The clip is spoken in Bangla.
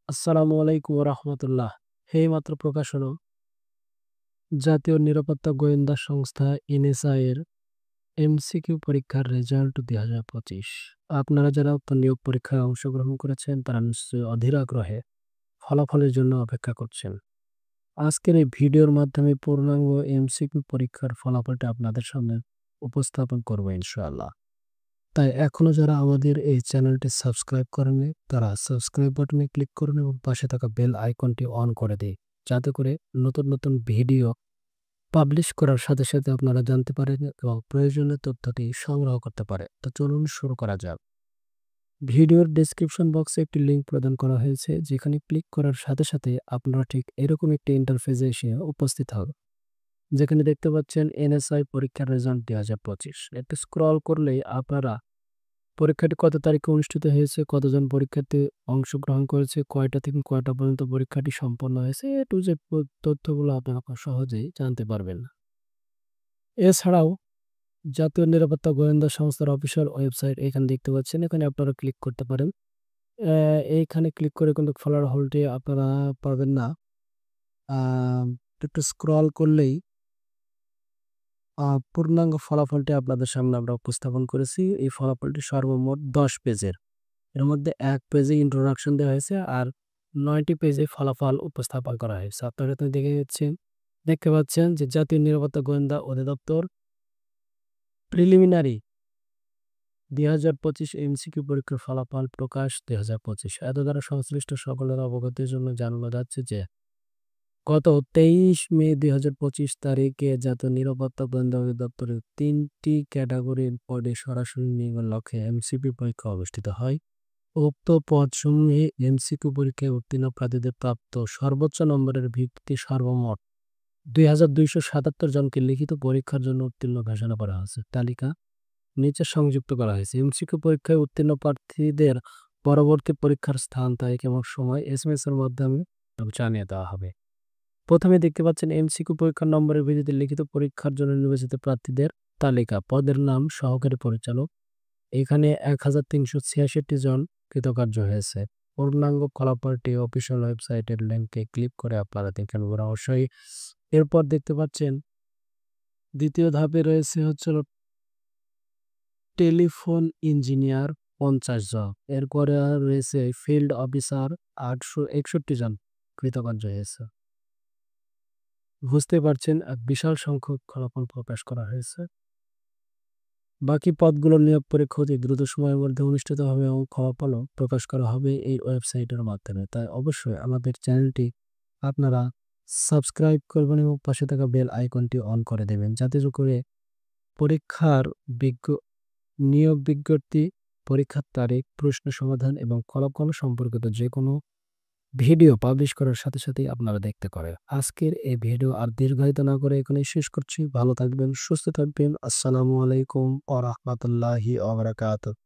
আসসালামু আলাইকুম রহমতুল্লাহ। এইমাত্র প্রকাশ হলো জাতীয় নিরাপত্তা গোয়েন্দা সংস্থা এনএসআই এর এমসিকিউ পরীক্ষার রেজাল্ট 2025। আপনারা যারা উক্ত নিয়োগ পরীক্ষায় অংশগ্রহণ করেছেন তারা নিশ্চয়ই অধীর আগ্রহে ফলাফলের জন্য অপেক্ষা করছেন। আজকের এই ভিডিওর মাধ্যমে পূর্ণাঙ্গ এমসিকিউ পরীক্ষার ফলাফলটা আপনাদের সামনে উপস্থাপন করব ইনশাআল্লাহ। তাই এখনো যারা আমাদের এই চ্যানেলটি সাবস্ক্রাইব করেননি তারা সাবস্ক্রাইব বাটনে ক্লিক করুন এবং পাশে থাকা বেল আইকনটি অন করে দিন, যাতে করে নতুন নতুন ভিডিও পাবলিশ করার সাথে সাথে আপনারা জানতে পারেন এবং প্রয়োজনীয় তথ্যটি সংগ্রহ করতে পারে। তো চলুন শুরু করা যাক। ভিডিওর ডেসক্রিপশন বক্সে একটি লিঙ্ক প্রদান করা হয়েছে, যেখানে ক্লিক করার সাথে সাথে আপনারা ঠিক এরকম একটি ইন্টারফেসে এসে উপস্থিত হবে, যেখানে দেখতে পাচ্ছেন এনএসআই পরীক্ষার রেজাল্ট 2025। একটু স্ক্রল করলেই আপনারা পরীক্ষাটি কত তারিখে অনুষ্ঠিত হয়েছে, কতজন পরীক্ষার্থী অংশগ্রহণ করেছে, কয়টা থেকে কয়টা পর্যন্ত পরীক্ষাটি সম্পন্ন হয়েছে, এ টু জেড তথ্যগুলো আপনারা খুব সহজেই জানতে পারবেন। এছাড়াও জাতীয় নিরাপত্তা গোয়েন্দা সংস্থার অফিসিয়াল ওয়েবসাইট এখানে দেখতে পাচ্ছেন, এখানে আপনারা ক্লিক করতে পারেন। এইখানে ক্লিক করে কিন্তু ফলাফলটি আপনারা পাবেন না। একটু স্ক্রল করলেই পূর্ণাঙ্গ ফলাফলটি আপনাদের সামনে আমরা উপস্থাপন করেছি। এই ফলাফলটি সর্বমোট 10 পেজের। এর মধ্যে 1 পেজে ইন্ট্রোডাকশন দেওয়া হয়েছে আর 9টি পেজে ফলাফল উপস্থাপন করা হয়েছে। আপনারা তো দেখতে পাচ্ছেন যে জাতীয় নিরাপত্তা গোয়েন্দা অধিদপ্তর প্রিলিমিনারি 2025 এমসিকিউ পরীক্ষার ফলাফল প্রকাশ 2025। এত দ্বারা সংশ্লিষ্ট সকলের অবগতির জন্য জানানো যাচ্ছে যে গত 23 মে 2025 তারিখে জাতীয় নিরাপত্তা গোয়েন্দা অধিদপ্তরের 3টি ক্যাটাগরির পদে সরাসরি নিয়োগের লক্ষ্যে এমসিকিউ পরীক্ষা অনুষ্ঠিত হয়। উক্ত পদসমূহে এমসিকিউ পরীক্ষায় উত্তীর্ণ প্রার্থীদের প্রাপ্ত সর্বোচ্চ নম্বরের ভিত্তিতে সর্বমোট 2277 জনকে লিখিত পরীক্ষার জন্য উত্তীর্ণ ঘোষণা করা হয়েছে। তালিকা নিচে সংযুক্ত করা হয়েছে। এমসিকিউ পরীক্ষায় উত্তীর্ণ প্রার্থীদের পরবর্তী পরীক্ষার স্থান, তারিখ এবং সময় এসএমএস এর মাধ্যমে জানিয়ে দেওয়া হবে। প্রথমে দেখতে পাচ্ছেন এমসিকিউ পরীক্ষার নম্বরের ভিত্তিতে লিখিত পরীক্ষার জন্য নির্বাচিত প্রার্থীদের তালিকা। পদের নাম সহকারী পরিচালক। এখানে 1366 জন কৃতকার্য হয়েছে। পূর্ণাঙ্গ ফলাফলটি অফিসিয়াল ওয়েবসাইটের লিঙ্কে ক্লিক করে আপনারা দেখেন অবশ্যই। এরপর দেখতে পাচ্ছেন দ্বিতীয় ধাপে রয়েছে টেলিফোন ইঞ্জিনিয়ার 50 জন। এরপরে রয়েছে ফিল্ড অফিসার 861 জন কৃতকার্য হয়েছে। বুঝতে পারছেন বিশাল সংখ্যক ফলাফল প্রকাশ করা হয়েছে। বাকি পদগুলোর নিয়োগ পরীক্ষা অতি দ্রুত সময়ের মধ্যে অনুষ্ঠিত হবে এবং ফলাফলও প্রকাশ করা হবে এই ওয়েবসাইটের মাধ্যমে। তাই অবশ্যই আমাদের চ্যানেলটি আপনারা সাবস্ক্রাইব করবেন এবং পাশে থাকা বেল আইকনটি অন করে দেবেন, যাতে করে পরীক্ষার নিয়োগ বিজ্ঞপ্তি, পরীক্ষার তারিখ, প্রশ্ন সমাধান এবং ফলাফল সম্পর্কিত যে কোনো ভিডিও পাবলিশ করার সাথে সাথেই আপনারা দেখতে পারেন। আজকের এই ভিডিও আর দীর্ঘায়িত না করে এখানেই শেষ করছি। ভালো থাকবেন, সুস্থ থাকবেন। আসসালামু আলাইকুম ওয়া রাহমাতুল্লাহি ওয়া বারাকাতুহু।